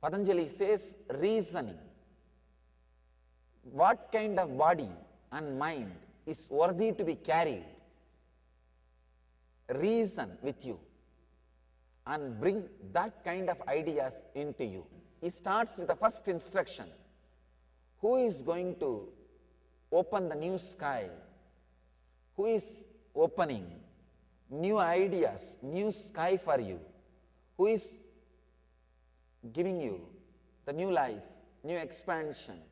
Patanjali says reasoning. What kind of body and mind is worthy to be carried? Reason with you and bring that kind of ideas into you. He starts with the first instruction. Who is going to open the new sky? Who is opening new ideas, new sky for you? Who is giving you the new life, new expansion,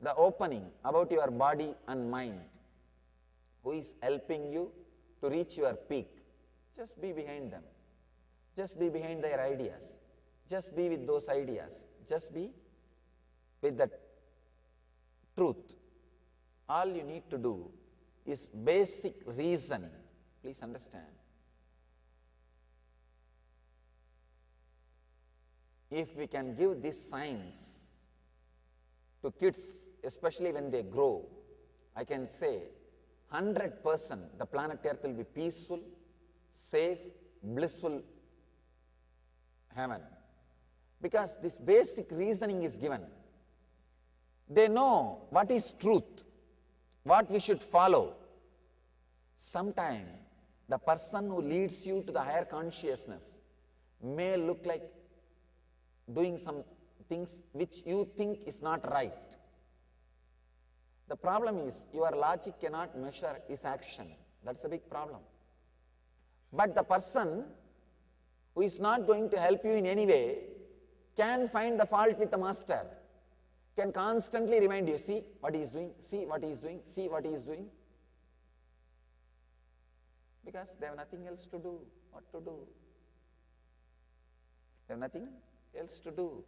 the opening about your body and mind? Who is helping you to reach your peak? Just be behind them. Just be behind their ideas. Just be with those ideas. Just be with the truth. All you need to do is basic reasoning. Please understand. If we can give this science to kids, especially when they grow, I can say 100% the planet Earth will be peaceful, safe, blissful heaven. Because this basic reasoning is given. They know what is truth, what we should follow. Sometime the person who leads you to the higher consciousness may look like doing some things which you think is not right. The problem is your logic cannot measure his action. That's a big problem. But the person who is not going to help you in any way can find the fault with the master, can constantly remind you, see what he is doing, see what he is doing, see what he is doing. Because they have nothing else to do. What to do? They have nothing else to do.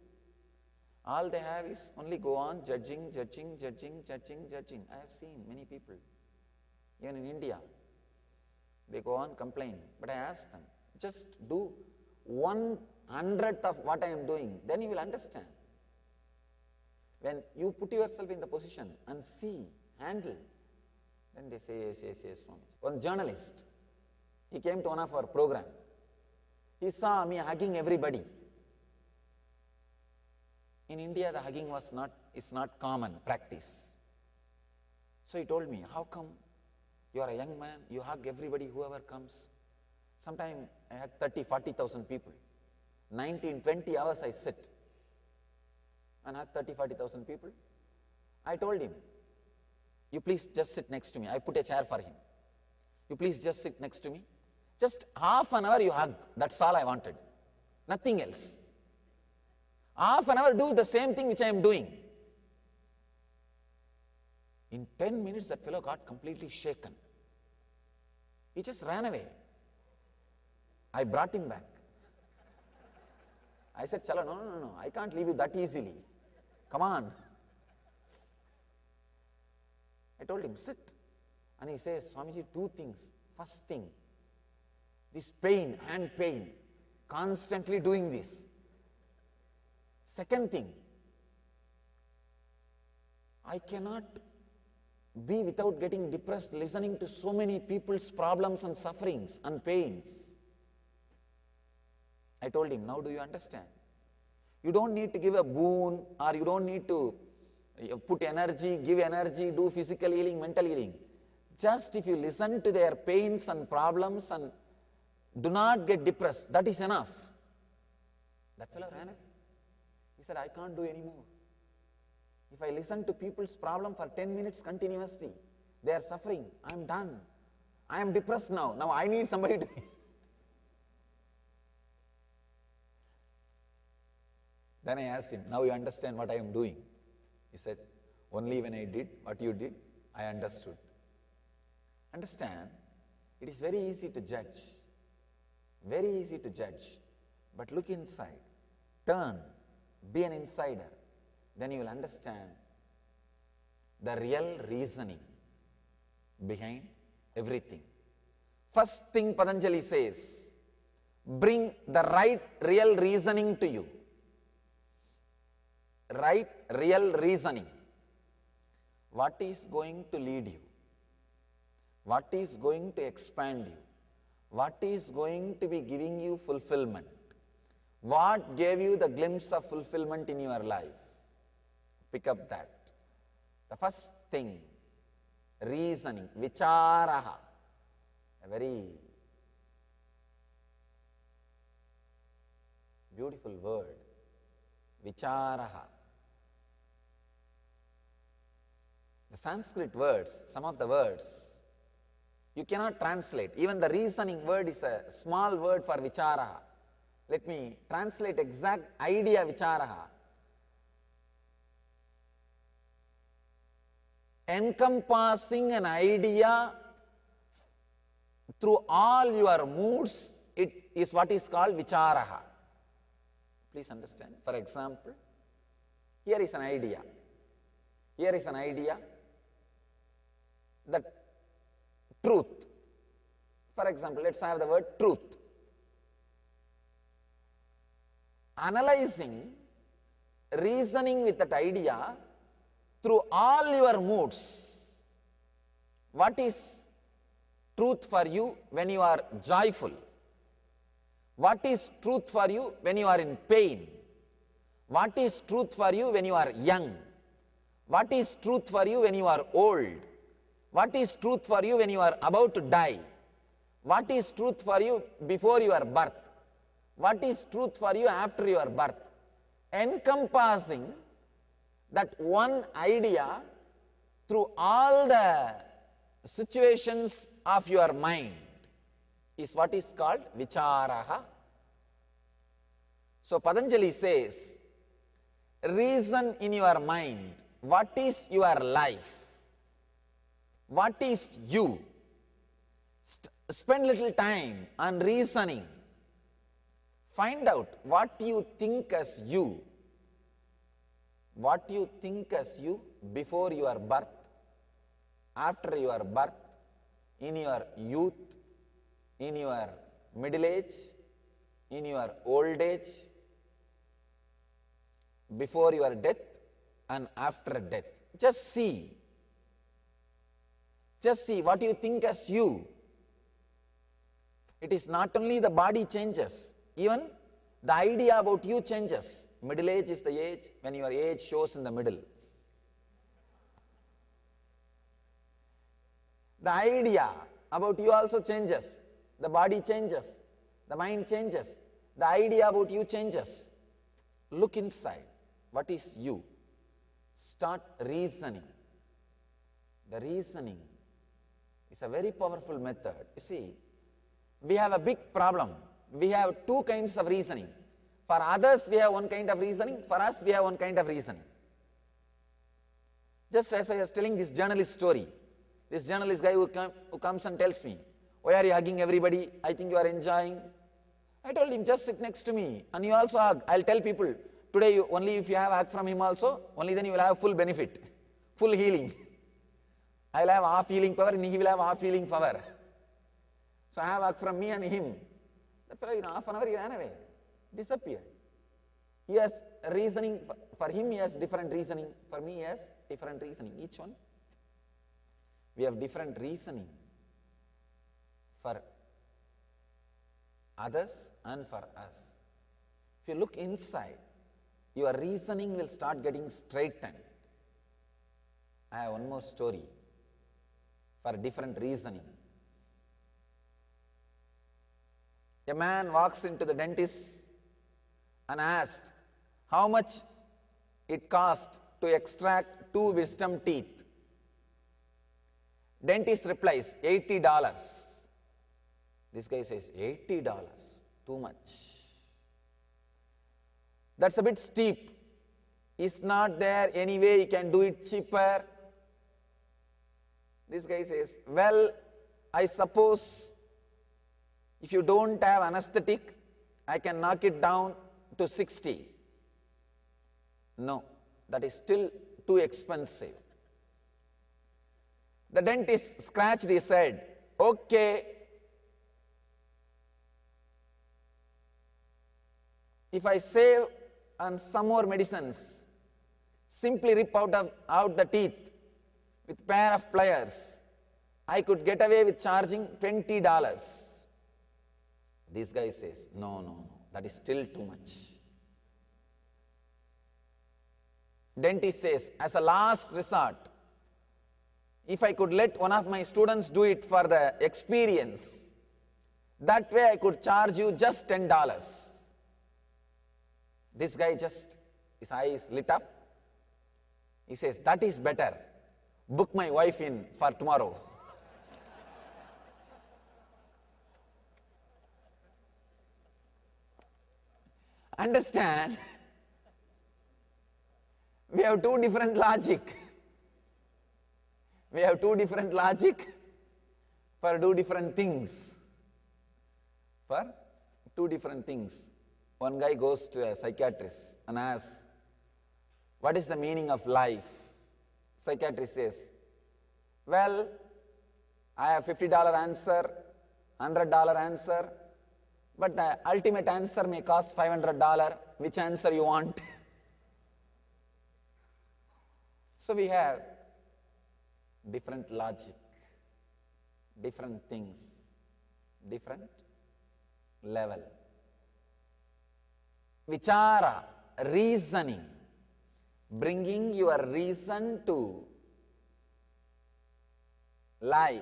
All they have is only go on judging. I have seen many people, even in India, they go on complaining. But I ask them, just do 1/100th of what I am doing, then you will understand. When you put yourself in the position and see, handle, then they say, yes, Swami. One journalist, he came to one of our program. He saw me hugging everybody. In India, the hugging is not common practice. So he told me, how come you are a young man, you hug everybody, whoever comes? Sometimes I hug 30,000-40,000 people. 19-20 hours I sit and hug 30,000-40,000 people. I told him, you please just sit next to me. I put a chair for him. You please just sit next to me. Just half an hour you hug. That's all I wanted. Nothing else. Half an hour do the same thing which I am doing. In 10 minutes that fellow got completely shaken. He just ran away. I brought him back. I said, Chala, no, I can't leave you that easily. Come on. I told him, sit. And he says, Swamiji, two things. First thing, this pain, hand pain, constantly doing this. Second thing, I cannot be without getting depressed listening to so many people's problems and sufferings and pains. I told him, now do you understand? You don't need to give a boon, or you don't need to put energy, give energy, do physical healing, mental healing. Just if you listen to their pains and problems and do not get depressed, that is enough. That fellow ran away. He said, I can't do any more. If I listen to people's problem for 10 minutes continuously, they are suffering, I am done. I am depressed now. Now I need somebody to... Then I asked him, now you understand what I am doing? He said, only when I did what you did, I understood. Understand, it is very easy to judge. Very easy to judge. But look inside. Turn. Be an insider. Then you will understand the real reasoning behind everything. First thing Patanjali says, bring the right real reasoning to you. Right real reasoning. What is going to lead you? What is going to expand you? What is going to be giving you fulfillment? What gave you the glimpse of fulfillment in your life? Pick up that. The first thing, reasoning, vicharaha, a very beautiful word, vicharaha. The Sanskrit words, some of the words, you cannot translate. Even the reasoning word is a small word for vicharaha. Let me translate exact idea vicharaha. Encompassing an idea through all your moods, it is what is called vicharaha. Please understand. For example, here is an idea. Here is an idea that truth. For example, let's have the word truth. Analyzing, reasoning with that idea through all your moods. What is truth for you when you are joyful? What is truth for you when you are in pain? What is truth for you when you are young? What is truth for you when you are old? What is truth for you when you are about to die? What is truth for you before your birth? What is truth for you after your birth? Encompassing that one idea through all the situations of your mind is what is called vicharaha. So Patanjali says, reason in your mind, what is your life? What is you? Spend little time on reasoning. Find out what you think as you. What you think as you before your birth, after your birth, in your youth, in your middle age, in your old age, before your death and after death. Just see. Just see what you think as you. It is not only the body changes, even the idea about you changes. Middle age is the age when your age shows in the middle. The idea about you also changes. The body changes. The mind changes. The idea about you changes. Look inside. What is you? Start reasoning. The reasoning is a very powerful method. You see, we have a big problem. We have two kinds of reasoning. For others, we have one kind of reasoning. For us, we have one kind of reasoning. Just as I was telling this journalist story, this journalist guy who comes and tells me, why are you hugging everybody? I think you are enjoying. I told him, just sit next to me and you also hug. I'll tell people, today only if you have a hug from him also, only then you will have full benefit, full healing. I'll have half healing power and he will have half healing power. So I have a hug from me and him. That fellow, half an hour he ran away, disappeared. He has reasoning, for him he has different reasoning, for me he has different reasoning, each one. We have different reasoning for others and for us. If you look inside, your reasoning will start getting straightened. I have one more story for different reasoning. A man walks into the dentist and asked how much it cost to extract 2 wisdom teeth. Dentist replies, $80. This guy says, $80, too much. That's a bit steep. Is not there any way you can do it cheaper? This guy says, well, I suppose if you don't have anesthetic, I can knock it down to 60. No, that is still too expensive. The dentist scratched his head. Okay, if I save on some more medicines, simply rip out the teeth with pair of pliers, I could get away with charging $20. This guy says, no, That is still too much. Dentist says, as a last resort, if I could let one of my students do it for the experience, that way I could charge you just $10. This guy just, his eyes lit up. He says, that is better. Book my wife in for tomorrow. Understand? We have two different logic. We have two different logic for two different things. For two different things. One guy goes to a psychiatrist and asks, what is the meaning of life? Psychiatrist says, well, I have $50 answer, $100 answer, but the ultimate answer may cost $500. Which answer you want? So we have different logic, different things, different level. Vichara, reasoning, bringing your reason to life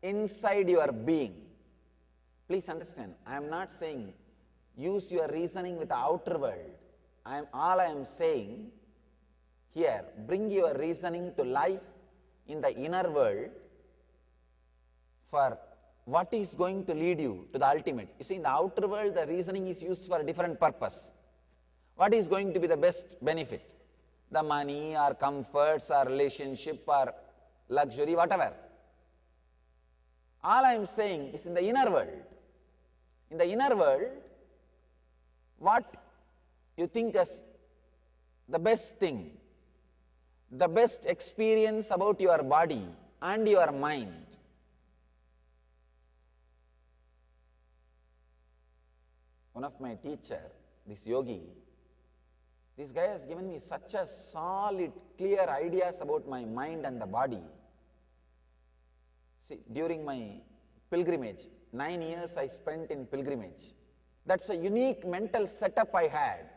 inside your being. Please understand, I am not saying use your reasoning with the outer world. All I am saying here, bring your reasoning to life in the inner world for what is going to lead you to the ultimate. You see, in the outer world, the reasoning is used for a different purpose. What is going to be the best benefit? The money or comforts or relationship or luxury, whatever. All I am saying is in the inner world. In the inner world, what you think as the best thing, the best experience about your body and your mind. One of my teacher, this yogi, this guy has given me such a solid, clear ideas about my mind and the body. See, during my pilgrimage, 9 years I spent in pilgrimage. That's a unique mental setup I had.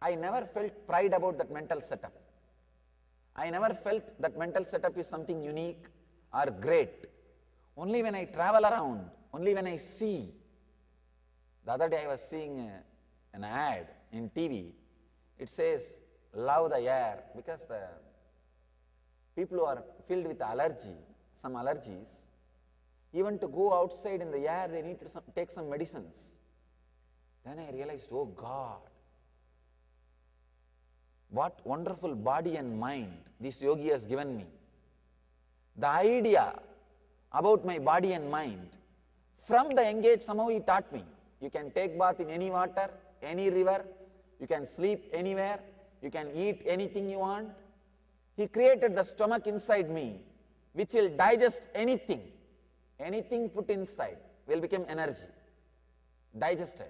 I never felt pride about that mental setup. I never felt that mental setup is something unique or great. Only when I travel around, only when I see. The other day I was seeing an ad in TV. It says, love the air, because the people who are filled with allergy, some allergies, even to go outside in the air, they need to take some medicines. Then I realized, oh God, what wonderful body and mind this yogi has given me. The idea about my body and mind, from the young age, somehow he taught me. You can take bath in any water, any river, you can sleep anywhere, you can eat anything you want. He created the stomach inside me, which will digest anything. Anything put inside will become energy, digested.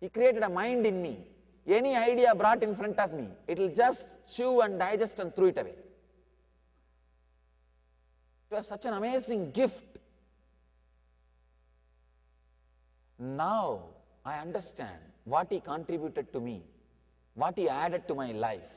He created a mind in me. Any idea brought in front of me, it will just chew and digest and throw it away. It was such an amazing gift. Now I understand what he contributed to me, what he added to my life.